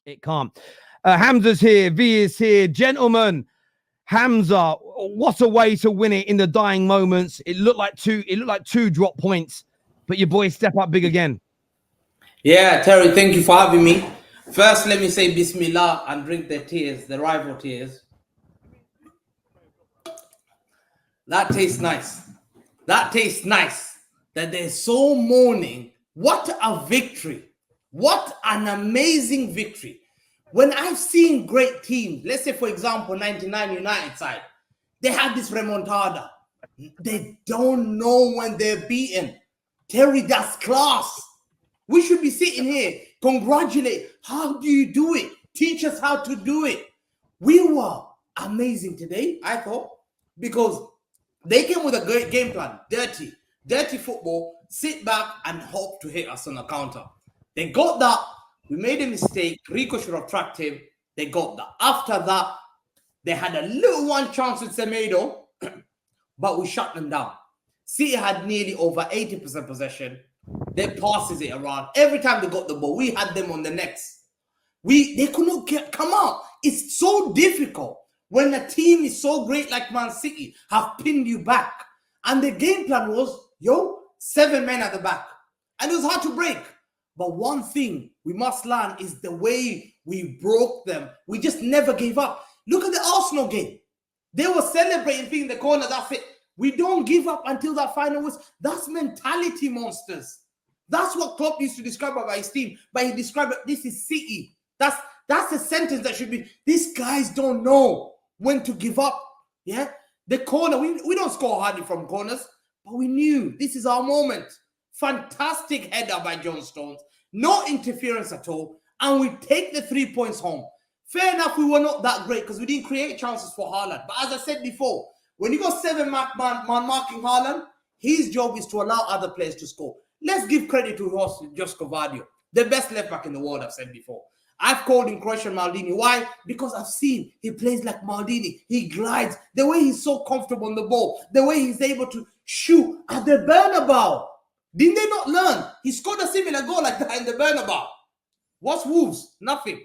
It can't. Hamza's here. V is here. Gentlemen, Hamza, what a way to win it in the dying moments. It looked like two drop points, but your boys step up big again. Yeah, Terry, thank you for having me. First, let me say Bismillah and drink the tears, the rival tears. That tastes nice. That tastes nice. That they're so mourning. What a victory. What an amazing victory. When I've seen great teams, let's say, for example, 99 United side, they had this remontada. They don't know when they're beaten. Terry, that's class. We should be sitting here, congratulate. How do you do it? Teach us how to do it. We were amazing today, I thought, because they came with a great game plan. Dirty football, sit back and hope to hit us on the counter. They got that. We made a mistake. Rico should have tracked him. They got that. After that, they had a little one chance with Semedo, but we shut them down. City had nearly over 80% possession. They passes it around. Every time they got the ball, we had them on the necks. They could not come out. It's so difficult when a team is so great like Man City have pinned you back. And the game plan was, 7 men at the back. And it was hard to break. But one thing we must learn is the way we broke them. We just never gave up. Look at the Arsenal game. They were celebrating, thinking the corner, that's it. We don't give up until that final was. That's mentality, monsters. That's what Klopp used to describe about his team. But he described it, this is City. That's a sentence that should be, these guys don't know when to give up. Yeah? The corner, we don't score hardly from corners, but we knew this is our moment. Fantastic header by John Stones. No interference at all. And we take the 3 points home. Fair enough, we were not that great because we didn't create chances for Haaland. But as I said before, when you got 7 man marking Haaland, his job is to allow other players to score. Let's give credit to Josko Vardio, the best left back in the world, I've said before. I've called him Croatian Maldini. Why? Because I've seen he plays like Maldini. He glides. The way he's so comfortable on the ball. The way he's able to shoot at the Bernabeu. Didn't they not learn? He scored a similar goal like that in the Bernabeu. What's Wolves? Nothing.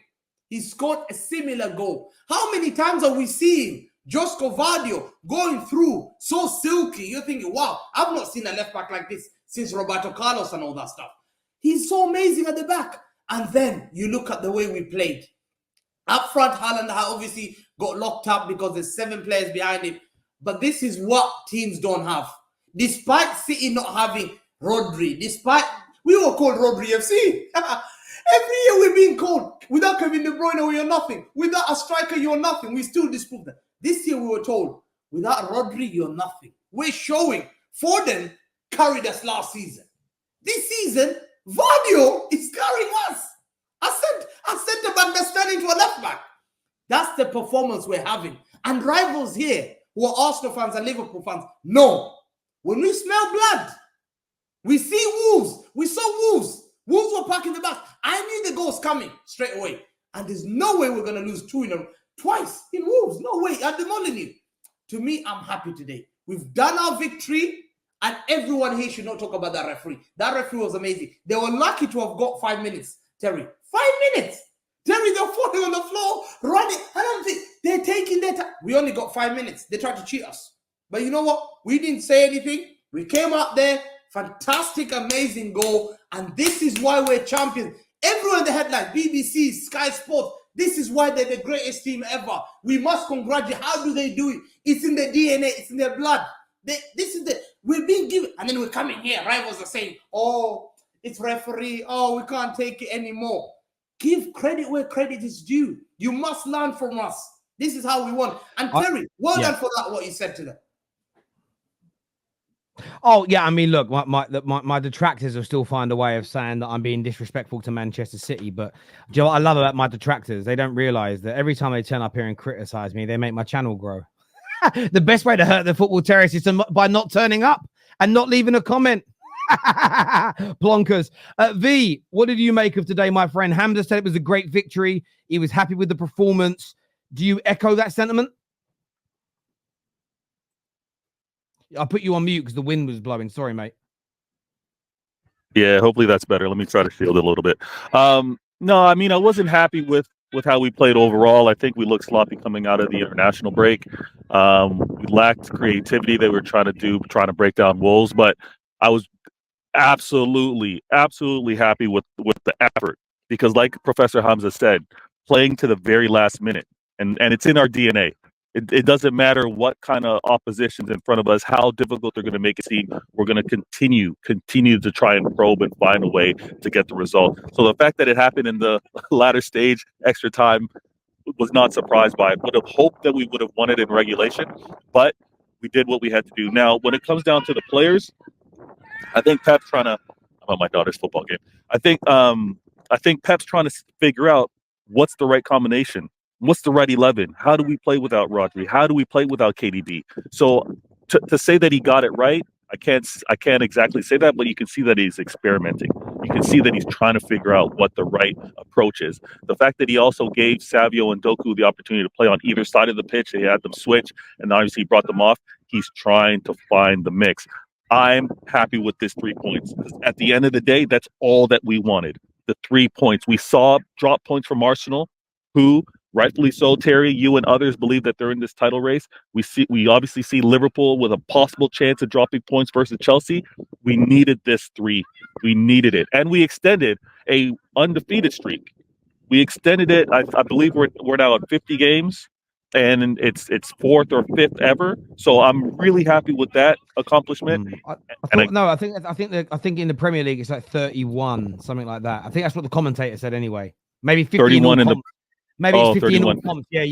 He scored a similar goal. How many times are we seeing Josko Vardio going through so silky? You're thinking, wow, I've not seen a left back like this since Roberto Carlos and all that stuff. He's so amazing at the back. And then you look at the way we played. Up front, Haaland obviously got locked up because there's 7 players behind him. But this is what teams don't have. Despite City not having Rodri, we were called Rodri FC. Every year we're being called. Without Kevin De Bruyne, we are nothing. Without a striker, you're nothing. We still disprove that. This year we were told, without Rodri, you're nothing. We're showing. Foden carried us last season. This season, Vardio is carrying us. I sent a back that's turning to a left back. That's the performance we're having. And rivals here, who are Arsenal fans and Liverpool fans, know. When we smell blood, we see Wolves. We saw Wolves. Wolves were packing the back. I knew the goal's coming straight away. And there's no way we're going to lose 2 in a row. Twice in Wolves. No way. I'm demolishing you. To me, I'm happy today. We've done our victory. And everyone here should not talk about that referee. That referee was amazing. They were lucky to have got 5 minutes, Terry. 5 minutes. Terry, they're falling on the floor, running. I don't think they're taking their time. We only got 5 minutes. They tried to cheat us. But you know what? We didn't say anything. We came out there. Fantastic, amazing goal. And this is why we're champions. Everyone in the headline, BBC, Sky Sports, this is why they're the greatest team ever. We must congratulate. How do they do it? It's in their DNA. It's in their blood. We're being given. And then we're coming here. Rivals are saying, oh, it's referee. Oh, we can't take it anymore. Give credit where credit is due. You must learn from us. This is how we want. And Terry, well done for that, what you said to them. Oh, yeah. I mean, look, my detractors will still find a way of saying that I'm being disrespectful to Manchester City. But do you know what I love about my detractors? They don't realize that every time they turn up here and criticize me, they make my channel grow. The best way to hurt the football terrace is by not turning up and not leaving a comment. Plonkers. V, what did you make of today, my friend? Hamza said it was a great victory. He was happy with the performance. Do you echo that sentiment? I put you on mute because the wind was blowing. Sorry, mate. Yeah, hopefully that's better. Let me try to shield it a little bit. No, I mean, I wasn't happy with how we played overall. I think we looked sloppy coming out of the international break. We lacked creativity that we were trying to break down Wolves, but I was absolutely happy with the effort because, like Professor Hamza said, playing to the very last minute, and it's in our DNA. It doesn't matter what kind of opposition's in front of us, how difficult they're going to make it seem. We're going to continue to try and probe and find a way to get the result. So the fact that it happened in the latter stage, extra time, was not surprised by it. Would have hoped that we would have won it in regulation, but we did what we had to do. Now, when it comes down to the players, I think Pep's trying to. I'm at my daughter's football game. I think Pep's trying to figure out what's the right combination. What's the right 11? How do we play without Rodri? How do we play without KDB? So to say that he got it right, I can't exactly say that, but you can see that he's experimenting. You can see that he's trying to figure out what the right approach is. The fact that he also gave Savio and Doku the opportunity to play on either side of the pitch, he had them switch, and obviously he brought them off. He's trying to find the mix. I'm happy with this 3 points. At the end of the day, that's all that we wanted. The 3 points. We saw drop points from Arsenal, who, rightfully so, Terry, you and others believe that they're in this title race. We obviously see Liverpool with a possible chance of dropping points versus Chelsea. We needed this 3. We needed it. And we extended a undefeated streak. We extended it. I believe we're now at 50 games, and it's 4th or 5th ever. So I'm really happy with that accomplishment. I think in the Premier League it's like 31, something like that. I think that's what the commentator said anyway. Maybe 50 31 in all maybe it's 50 31. in all comps. Yeah.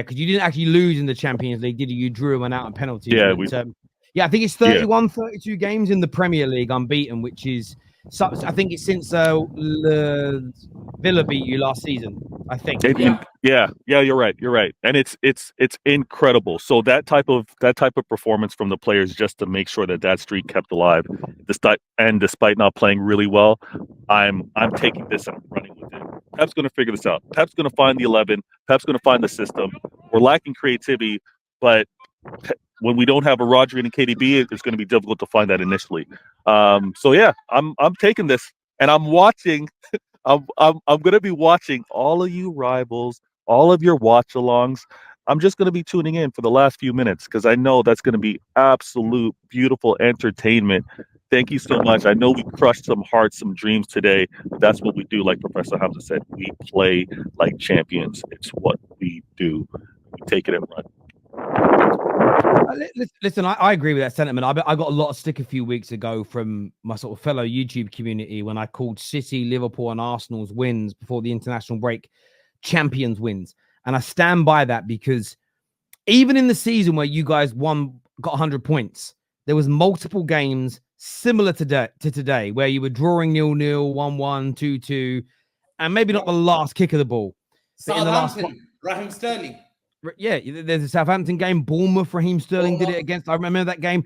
Because you didn't actually lose in the Champions League, did you? You drew one out on penalties. Yeah, I think it's 31, 32 games in the Premier League unbeaten, which is. So I think it's since Villa beat you last season. I think. Yeah, you're right, and it's incredible. So that type of performance from the players, just to make sure that streak kept alive, despite not playing really well, I'm taking this and I'm running with it. Pep's going to figure this out. Pep's going to find the 11. Pep's going to find the system. We're lacking creativity, but when we don't have a Rodri and a KDB, it's going to be difficult to find that initially. So yeah, I'm taking this, and I'm watching. I'm going to be watching all of you rivals, all of your watch-alongs. I'm just going to be tuning in for the last few minutes because I know that's going to be absolute beautiful entertainment. Thank you so much. I know we crushed some hearts, some dreams today, but that's what we do. Like Professor Hamza said, we play like champions. It's what we do. We take it and run. Listen, I agree with that sentiment. I got a lot of stick a few weeks ago from my sort of fellow YouTube community when I called City, Liverpool, and Arsenal's wins before the international break champions wins. And I stand by that because even in the season where you guys got 100 points, there was multiple games similar to today where you were drawing 0-0, 1-1, 2-2, and maybe not the last kick of the ball. Southampton, Raheem Sterling. Yeah, there's a Southampton game. Bournemouth, Raheem Sterling did it against. I remember that game.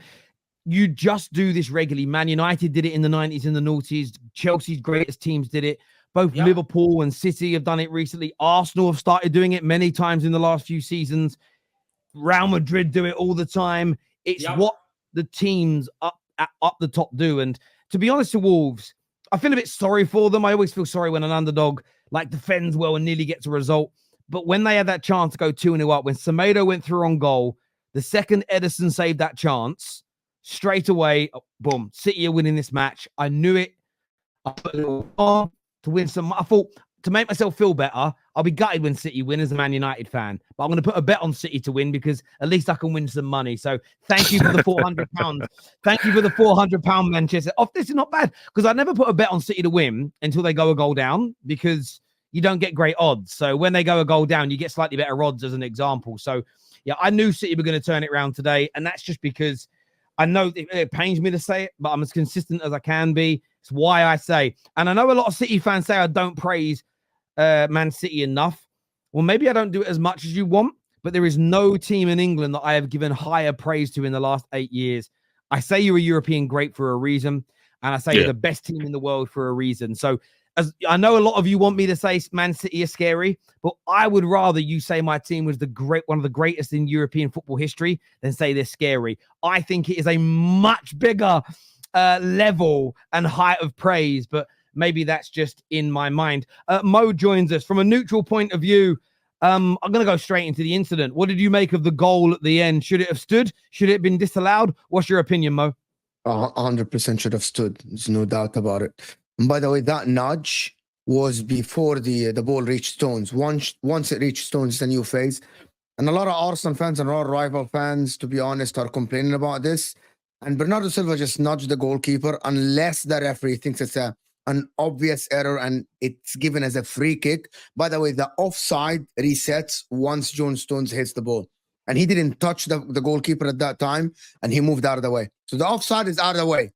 You just do this regularly. Man United did it in the 90s and the noughties. Chelsea's greatest teams did it. Both Liverpool and City have done it recently. Arsenal have started doing it many times in the last few seasons. Real Madrid do it all the time. It's what the teams up the top do. And to be honest to Wolves, I feel a bit sorry for them. I always feel sorry when an underdog defends well and nearly gets a result. But when they had that chance to go 2-0 up, when Semedo went through on goal, the second Ederson saved that chance, straight away, boom, City are winning this match. I knew it. I put a little on to win some. I thought, to make myself feel better, I'll be gutted when City win as a Man United fan. But I'm going to put a bet on City to win because at least I can win some money. So thank you for the £400. Thank you for the £400, Manchester. This is not bad because I never put a bet on City to win until they go a goal down because you don't get great odds. So when they go a goal down, you get slightly better odds as an example. So yeah, I knew City were going to turn it around today. And that's just because I know it pains me to say it, but I'm as consistent as I can be. It's why I say, and I know a lot of City fans say I don't praise Man City enough. Well, maybe I don't do it as much as you want, but there is no team in England that I have given higher praise to in the last 8 years. I say you're a European great for a reason, and I say you're the best team in the world for a reason. So as I know a lot of you want me to say Man City is scary, but I would rather you say my team was one of the greatest in European football history than say they're scary. I think it is a much bigger level and height of praise. But maybe that's just in my mind. Mo joins us from a neutral point of view. I'm going to go straight into the incident. What did you make of the goal at the end? Should it have stood? Should it have been disallowed? What's your opinion, Mo? 100% should have stood. There's no doubt about it. And by the way, that nudge was before the ball reached Stones. Once it reached Stones, it's a new phase. And a lot of Arsenal fans and a lot of rival fans, to be honest, are complaining about this. And Bernardo Silva just nudged the goalkeeper unless the referee thinks it's an obvious error and it's given as a free kick. By the way, the offside resets once John Stones hits the ball. And he didn't touch the goalkeeper at that time, and he moved out of the way. So the offside is out of the way.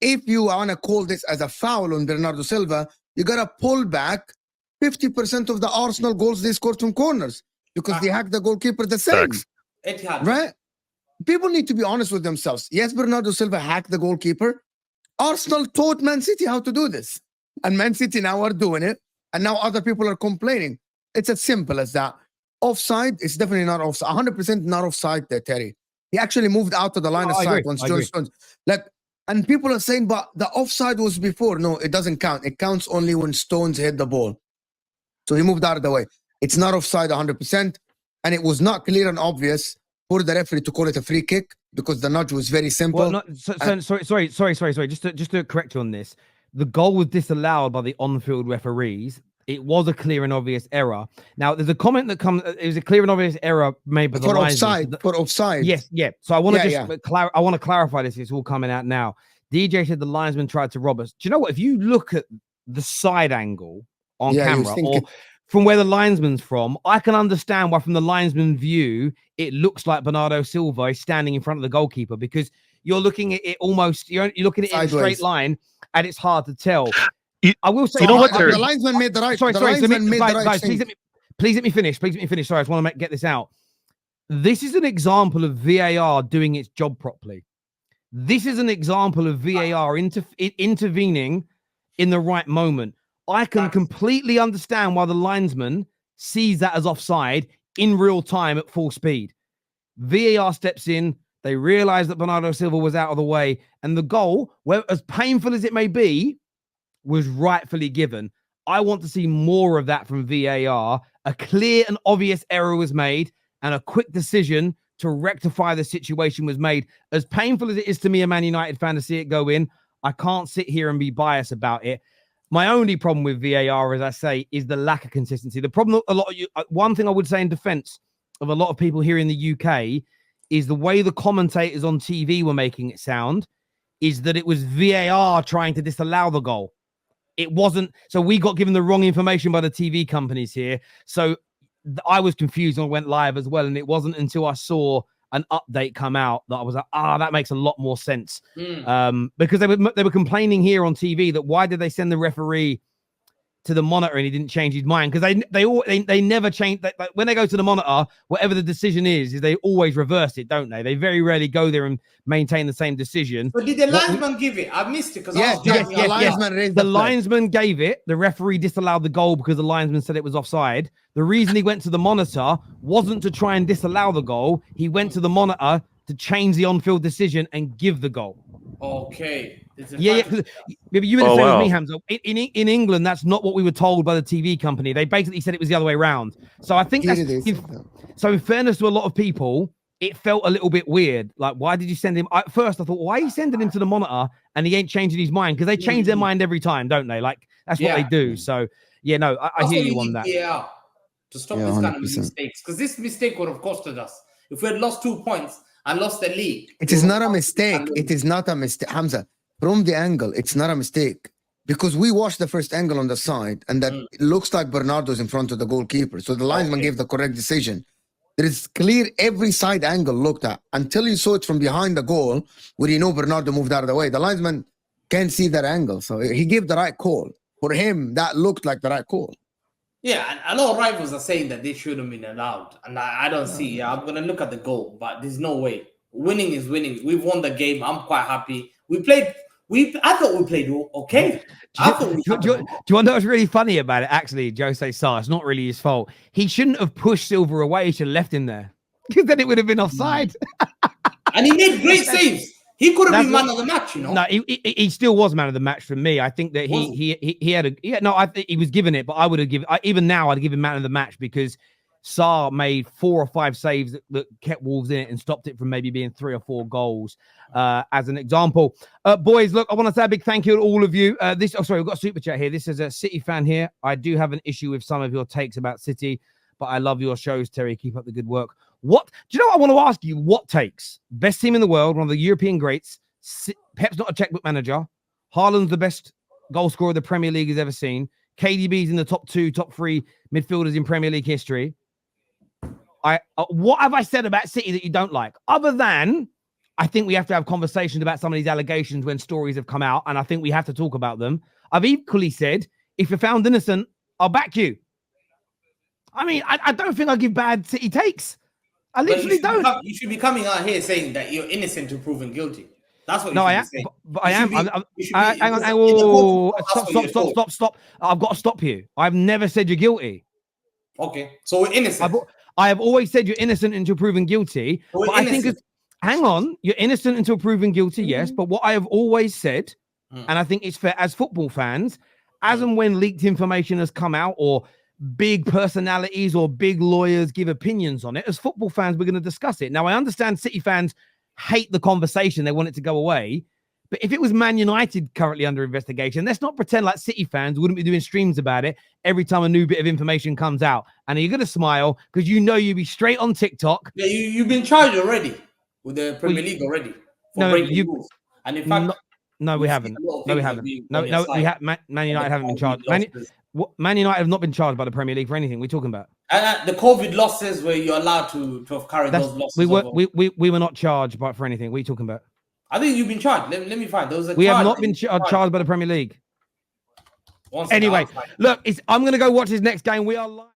If you want to call this as a foul on Bernardo Silva, you got to pull back 50% of the Arsenal goals they scored from corners because they hacked the goalkeeper the same. Right? People need to be honest with themselves. Yes, Bernardo Silva hacked the goalkeeper. Arsenal taught Man City how to do this. And Man City now are doing it. And now other people are complaining. It's as simple as that. Offside, it's definitely not offside. 100% not offside there, Terry. He actually moved out of the line of sight once John Stones. And people are saying, but the offside was before. No, it doesn't count. It counts only when Stones hit the ball. So he moved out of the way. It's not offside 100%. And it was not clear and obvious for the referee to call it a free kick because the nudge was very simple. Well, sorry. Just to correct you on this. The goal was disallowed by the on-field referees. It was a clear and obvious error. Now, there's a comment that comes. It was a clear and obvious error made by the offside. For offside. Yes, yeah. So I want to I want to clarify this. It's all coming out now. DJ said the linesman tried to rob us. Do you know what? If you look at the side angle on camera or from where the linesman's from, I can understand why from the linesman view it looks like Bernardo Silva is standing in front of the goalkeeper because you're looking at it almost. You're looking at it in a straight line, and it's hard to tell. I will say, you know what, Terry? The linesman made the right. Sorry, guys, please let me finish. Sorry, I just want to get this out. This is an example of VAR doing its job properly. This is an example of VAR intervening in the right moment. I can completely understand why the linesman sees that as offside in real time at full speed. VAR steps in. They realize that Bernardo Silva was out of the way, and the goal, well, as painful as it may be, was rightfully given. I want to see more of that from VAR. A clear and obvious error was made and a quick decision to rectify the situation was made. As painful as it is to me, a Man United fan, to see it go in, I can't sit here and be biased about it. My only problem with VAR, as I say, is the lack of consistency. The problem, one thing I would say in defense of a lot of people here in the UK is the way the commentators on TV were making it sound is that it was VAR trying to disallow the goal. It wasn't. So we got given the wrong information by the TV companies here. So I was confused and went live as well. And it wasn't until I saw an update come out that I was like, that makes a lot more sense. Because they were complaining here on TV that why did they send the referee to the monitor and he didn't change his mind? Because they never change. Like when they go to the monitor, whatever the decision is they always reverse it, don't they? They very rarely go there and maintain the same decision. But did the linesman give it? I missed it because the linesman gave it. The referee disallowed the goal because the linesman said it was offside. The reason he went to the monitor wasn't to try and disallow the goal. He went to the monitor to change the on-field decision and give the goal. Okay. Yeah, but you were the same with me, Hamza. In England, that's not what we were told by the TV company. They basically said it was the other way around. So I think so in fairness to a lot of people, it felt a little bit weird. Like, why did you send him? At first, I thought, why are you sending him to the monitor and he ain't changing his mind? Because they change their mind every time, don't they? Like, that's what they do. So, yeah, no, I hear you on that. Yeah, to stop this kind of mistakes. Because this mistake would have costed us. If we had lost 2 points and lost the league. It is not a mistake. It is not a mistake. Hamza, from the angle, it's not a mistake. Because we watched the first angle on the side and that it looks like Bernardo's in front of the goalkeeper. So the linesman gave the correct decision. There is clear every side angle looked at until you saw it from behind the goal where you know Bernardo moved out of the way. The linesman can't see that angle. So he gave the right call. For him, that looked like the right call. Yeah, and a lot of rivals are saying that they shouldn't have been allowed. And I don't see. I'm going to look at the goal, but there's no way. Winning is winning. We've won the game. I'm quite happy. I thought we played okay. Do you want to know what's really funny about it? Actually, Jose Sarr, it's not really his fault. He shouldn't have pushed Silva away. He should have left him there because then it would have been offside. And he made great saves. He could have That's been man of the match, you know. No, he still was man of the match for me. I think that Was he had no, I think he was given it, but I would have given even now I'd give him man of the match because Sarr made 4 or 5 saves that kept Wolves in it and stopped it from maybe being 3 or 4 goals. As an example, boys, look, I want to say a big thank you to all of you. We've got a super chat here. This is a City fan here. I do have an issue with some of your takes about City, but I love your shows, Terry. Keep up the good work. What do you know? What I want to ask you. What takes? Best team in the world, one of the European greats. Pep's not a checkbook manager. Haaland's the best goal scorer the Premier League has ever seen. KDB's in the top 2, top 3 midfielders in Premier League history. What have I said about City that you don't like? Other than, I think we have to have conversations about some of these allegations when stories have come out, and I think we have to talk about them. I've equally said, if you're found innocent, I'll back you. I mean, I don't think I give bad City takes. I literally don't. You should be coming out here saying that you're innocent to proven guilty. That's what you no, should I am. be saying. But I am. Hang on. Stop. Stop. I've got to stop you. I've never said you're guilty. Okay, so we're innocent. I have always said you're innocent until proven guilty. So but I think hang on, you're innocent until proven guilty, yes. But what I have always said, and I think it's fair as football fans, as and when leaked information has come out or big personalities or big lawyers give opinions on it, as football fans, we're going to discuss it. Now, I understand City fans hate the conversation. They want it to go away. But if it was Man United currently under investigation, let's not pretend like City fans wouldn't be doing streams about it every time a new bit of information comes out. And you're going to smile because you know you'll be straight on TikTok. Yeah, you've been charged already with the Premier League already for breaking rules. And in fact, no, we haven't. No, we haven't. Man United haven't been charged. Man United have not been charged by the Premier League for anything. We're talking about the COVID losses where you're allowed to have carried those losses. We were not charged for anything. What are you talking about? I think you've been charged. Let me find. We have not been charged by the Premier League. Anyway, look, I'm going to go watch his next game. We are live.